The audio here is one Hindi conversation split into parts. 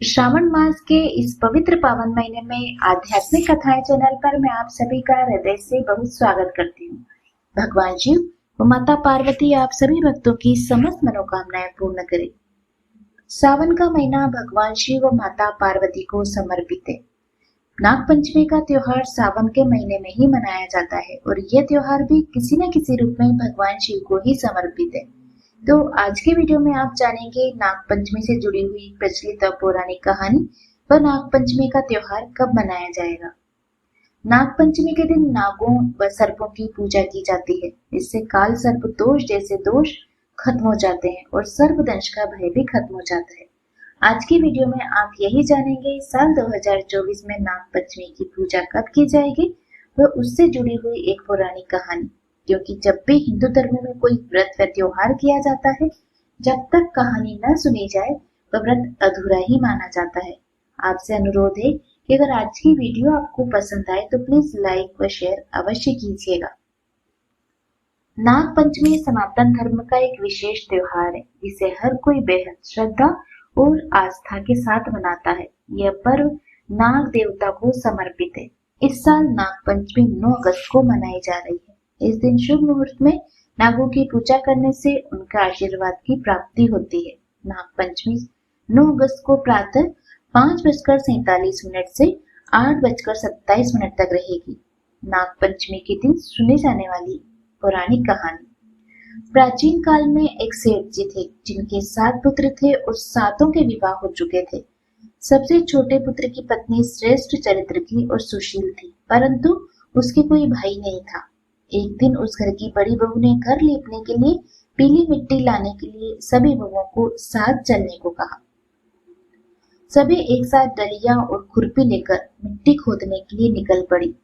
श्रावण मास के इस पवित्र पावन महीने में आध्यात्मिक कथाएं चैनल पर मैं आप सभी का हृदय से बहुत स्वागत करती हूँ। भगवान शिव व माता पार्वती आप सभी भक्तों की समस्त मनोकामनाएं पूर्ण करें। सावन का महीना भगवान शिव व माता पार्वती को समर्पित है। नाग पंचमी का त्योहार सावन के महीने में ही मनाया जाता है और यह त्योहार भी किसी न किसी रूप में भगवान शिव को ही समर्पित है। तो आज के वीडियो में आप जानेंगे नाग पंचमी से जुड़ी हुई प्रचलित और पौराणिक कहानी व नाग पंचमी का त्योहार कब मनाया जाएगा। नाग पंचमी के दिन नागों व सर्पों की पूजा की जाती है। इससे काल सर्प दोष जैसे दोष खत्म हो जाते हैं और सर्पदंश का भय भी खत्म हो जाता है। आज की वीडियो में आप यही जानेंगे साल 2024 में नाग पंचमी की पूजा कब की जाएगी व उससे जुड़ी हुई एक पौराणिक कहानी। क्योंकि जब भी हिंदू धर्म में कोई व्रत व त्योहार किया जाता है, जब तक कहानी न सुनी जाए वह व्रत अधूरा ही माना जाता है। आपसे अनुरोध है कि अगर आज की वीडियो आपको पसंद आए तो प्लीज लाइक व शेयर अवश्य कीजिएगा। नाग पंचमी सनातन धर्म का एक विशेष त्योहार है जिसे हर कोई बेहद श्रद्धा और आस्था के साथ मनाता है। यह पर्व नाग देवता को समर्पित है। इस साल नाग पंचमी 9 अगस्त को मनाई जा रही है। इस दिन शुभ मुहूर्त में नागों की पूजा करने से उनका आशीर्वाद की प्राप्ति होती है। नाग पंचमी 9 अगस्त को प्रातः 5:47 से 8:27 तक रहेगी। नाग पंचमी के दिन सुने जाने वाली पौराणिक कहानी। प्राचीन काल में एक सेठ जी थे जिनके 7 पुत्र थे और 7 के विवाह हो चुके थे। सबसे छोटे पुत्र की पत्नी श्रेष्ठ चरित्र की और सुशील थी, परंतु उसके कोई भाई नहीं था। एक दिन उस घर की बड़ी बहू ने घर लीपने के लिए पीली मिट्टी लाने के लिए सभी बहुओं को साथ चलने को कहा। सभी एक साथ डलिया और खुरपी लेकर मिट्टी खोदने के लिए निकल पड़ी।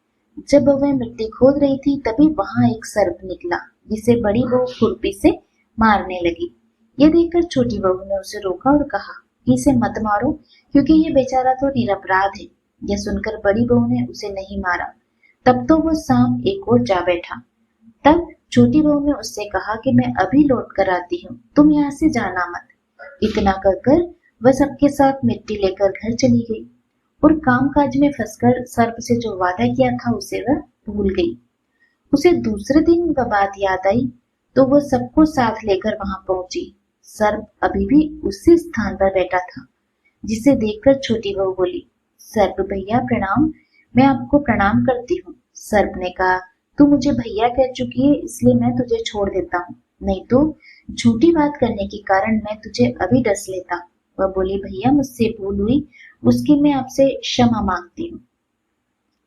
जब वह मिट्टी खोद रही थी तभी वहां एक सर्प निकला जिसे बड़ी बहू खुरपी से मारने लगी। यह देखकर छोटी बहू ने उसे रोका और कहा कि इसे मत मारो क्योंकि ये बेचारा तो निरपराध है। यह सुनकर बड़ी बहू ने उसे नहीं मारा। तब तो वह सांप एक और जा बैठा। तब छोटी बहू ने उससे कहा कि मैं अभी लौट कर आती हूँ, तुम यहाँ से जाना मत। इतना कहकर वह सबके साथ मिट्टी लेकर घर चली गई और कामकाज में फंसकर सर्प से जो वादा किया था उसे वह भूल गई। उसे दूसरे दिन वह बात याद आई तो वह सबको साथ लेकर वहां पहुंची। सर्प अभी भी उसी स्थान पर बैठा था, जिसे देखकर छोटी बहू बोली, सर्प भैया प्रणाम, मैं आपको प्रणाम करती हूँ। सर्प ने कहा, तू मुझे भैया कह चुकी है इसलिए मैं तुझे छोड़ देता हूँ, नहीं तो झूठी बात करने के कारण मैं तुझे अभी डस लेता। वह बोली, भैया मुझसे भूल हुई, उसकी मैं आपसे क्षमा मांगती हूँ।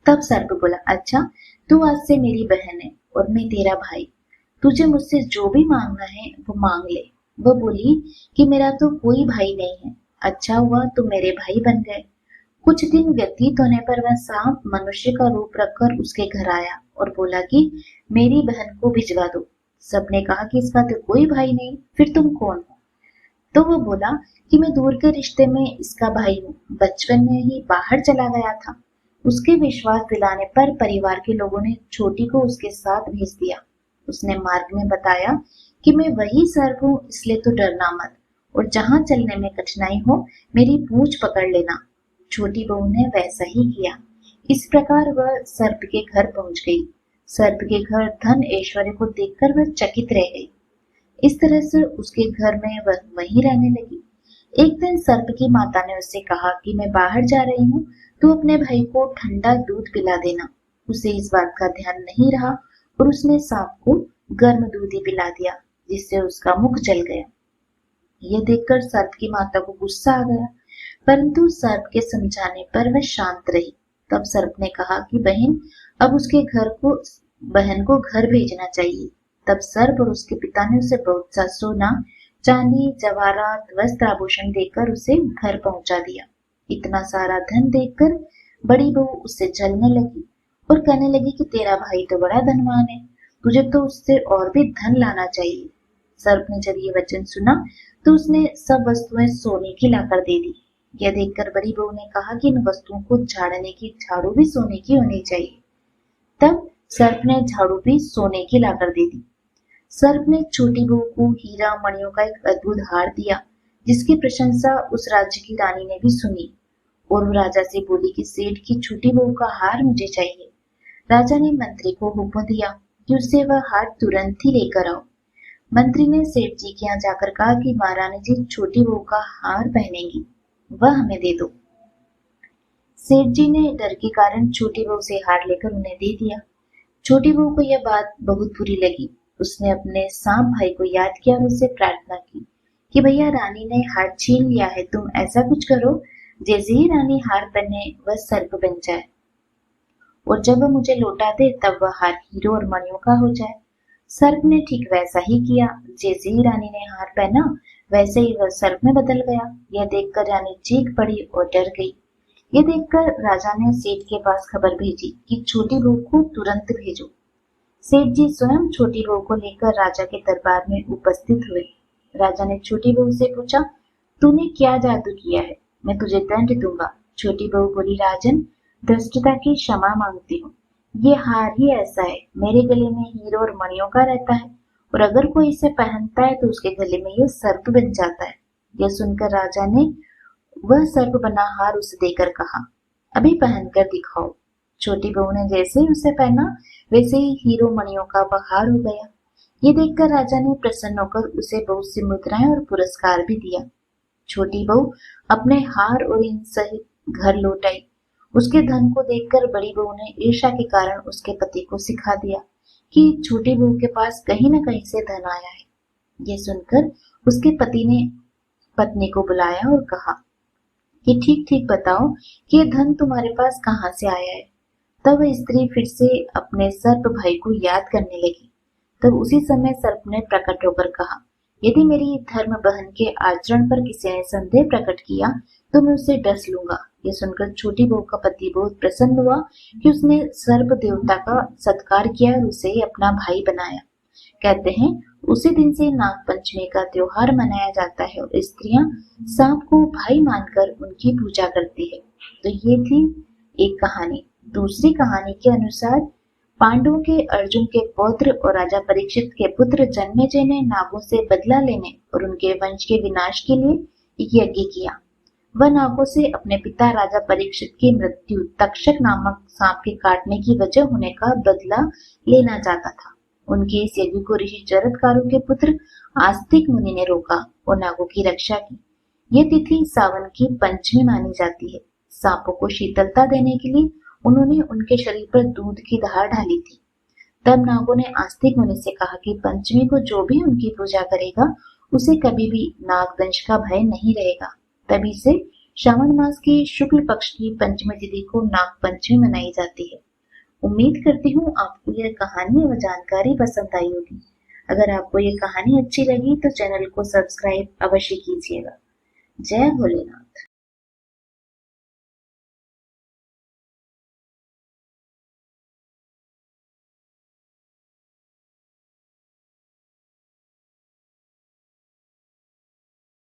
तब सर्प बोला, अच्छा तू आज से मेरी बहन है और मैं तेरा भाई, तुझे मुझसे जो भी मांगना है वो मांग ले। वह बोली कि मेरा तो कोई भाई नहीं है। अच्छा हुआ तुम मेरे भाई बन गए। कुछ दिन व्यतीत होने पर वह सांप मनुष्य का रूप रखकर उसके घर आया और बोला कि मेरी बहन को भिजवा दो। सबने कहा कि इसका तो कोई भाई नहीं, फिर तुम कौन हो? तो वो बोला कि मैं दूर के रिश्ते में इसका भाई हूँ, बचपन में ही बाहर चला गया था। उसके विश्वास दिलाने पर परिवार के लोगों ने छोटी को उसके साथ भेज दिया। उसने मार्ग में बताया कि मैं वही सर्प हूँ, इसलिए तो डरना मत, और जहाँ चलने में कठिनाई हो मेरी पूंछ पकड़ लेना। छोटी बहू ने वैसा ही किया। इस प्रकार वह सर्प के घर पहुंच गई। सर्प के घर धन ऐश्वर्य को देखकर वह चकित रह गई। इस तरह से उसके घर में वह वहीं रहने लगी। एक दिन सर्प की माता ने उससे कहा कि मैं बाहर जा रही हूँ, तू अपने भाई को ठंडा दूध पिला देना। उसे इस बात का ध्यान नहीं रहा और उसने सांप को गर्म दूध ही पिला दिया, जिससे उसका मुख जल गया। यह देखकर सर्प की माता को गुस्सा आ गया, परंतु सर्प के समझाने पर वह शांत रही। तब सर्प ने कहा कि बहन, अब उसके बहन को घर भेजना चाहिए। तब सर्प और उसके पिता ने उसे बहुत सा सोना, चांदी, जवाहरात, वस्त्र, आभूषण देकर उसे घर पहुंचा दिया। इतना सारा धन देखकर बड़ी बहू उससे जलने लगी और कहने लगी कि तेरा भाई तो बड़ा धनवान है, तुझे तो उससे और भी धन लाना चाहिए। सर्प ने जब ये वचन सुना तो उसने सब वस्तुएं सोने की लाकर दे दी। यह देखकर बड़ी बहू ने कहा कि इन वस्तुओं को झाड़ने की झाड़ू भी सोने की होनी चाहिए। तब सर्प ने झाड़ू भी सोने की लाकर दे दी। सर्प ने छोटी बहू को हीरा मणियों का एक अद्भुत हार दिया, जिसकी प्रशंसा उस राज्य की रानी ने भी सुनी और वो राजा से बोली कि सेठ की छोटी बहू का हार मुझे चाहिए। राजा ने मंत्री को हुक्म दिया कि उसे वह हार तुरंत ही लेकर आओ। मंत्री ने सेठ जी के यहाँ जाकर कहा कि महारानी जी छोटी बहू का हार पहनेंगी, वह हमें दे दो। सेठ जी ने डर के कारण छोटी बहू से हार लेकर उन्हें दे दिया। छोटी बहू को यह बात बहुत बुरी लगी। उसने अपने सांप भाई को याद किया और उससे प्रार्थना की कि भैया रानी ने हार छीन लिया है, तुम ऐसा कुछ करो जैसे ही रानी हार पहने वह सर्प बन जाए और जब वह मुझे लौटा दे तब वह हार हीरो और मणियों का हो जाए। सर्प ने ठीक वैसा ही किया। जैसे ही रानी ने हार पहना वैसे ही वह सर्प में बदल गया। यह देखकर रानी चीख पड़ी और डर गई। यह देखकर राजा ने सेठ के पास खबर भेजी कि छोटी बहू को तुरंत भेजो। सेठ जी स्वयं छोटी बहू को लेकर राजा के दरबार में उपस्थित हुए। राजा ने छोटी बहू से पूछा, तूने क्या जादू किया है? मैं तुझे दंड दूंगा। छोटी बहू बोली, राजन, दुष्टता की क्षमा मांगती हूँ। ये हार ही ऐसा है, मेरे गले में हीरो और मणियों का रहता है और अगर कोई इसे पहनता है तो उसके गले में ये सर्प बन जाता है। यह सुनकर राजा ने वह सर्प बना हार उसे देकर कहा, अभी पहनकर दिखाओ। छोटी बहू ने जैसे ही उसे पहना वैसे ही हीरो मणियों का वह हार हो गया। ये देखकर राजा ने प्रसन्न होकर उसे बहुत सी मुद्राएं और पुरस्कार भी दिया। छोटी बहू अपने हार और इन सहित घर लौट आई। उसके धन को देखकर बड़ी बहू ने ईर्ष्या के कारण उसके पति को सिखा दिया कि छोटी बहू के पास कहीं न कहीं से धन आया है। ये सुनकर उसके पति ने पत्नी को बुलाया और कहा कि ठीक ठीक बताओ कि ये धन तुम्हारे पास कहाँ से आया है। तब वह स्त्री फिर से अपने सर्प भाई को याद करने लगी। तब उसी समय सर्प ने प्रकट होकर कहा, यदि मेरी धर्म बहन के आचरण पर किसी ने संदेह प्रकट किया तो मैं उसे डस लूंगा। यह सुनकर छोटी बहू का पति बहुत प्रसन्न हुआ कि उसने सर्प देवता का सत्कार किया और उसे अपना भाई बनाया। कहते हैं उसी दिन से नाग पंचमी का त्योहार मनाया जाता है और स्त्रियां सांप को भाई मानकर उनकी पूजा करती है। तो ये थी एक कहानी। दूसरी कहानी के अनुसार पांडवों के अर्जुन के पौत्र और राजा परीक्षित के पुत्र जन्मेजय ने नागों से बदला लेने और उनके वंश के विनाश के लिए एक यज्ञ किया। वह नागों से अपने पिता राजा परीक्षित की मृत्यु तक्षक नामक सांप के काटने की वजह होने का बदला लेना चाहता था। उनके इस यज्ञ को ऋषि जरत्कारों के पुत्र आस्तिक मुनि ने रोका और नागों की रक्षा की। यह तिथि सावन की पंचमी मानी जाती है। सांपों को शीतलता देने के लिए उन्होंने उनके शरीर पर दूध की धार डाली थी। तब नागों ने आस्तिक मुनि से कहा कि पंचमी को जो भी उनकी पूजा करेगा उसे कभी भी नागदंश का भय नहीं रहेगा। तभी से श्रावण मास की शुक्ल पक्ष की पंचमी तिथि को नाग पंचमी मनाई जाती है। उम्मीद करती हूँ आपको यह कहानी व जानकारी पसंद आई होगी। अगर आपको यह कहानी अच्छी लगी तो चैनल को सब्सक्राइब अवश्य कीजिएगा। जय भोलेनाथ।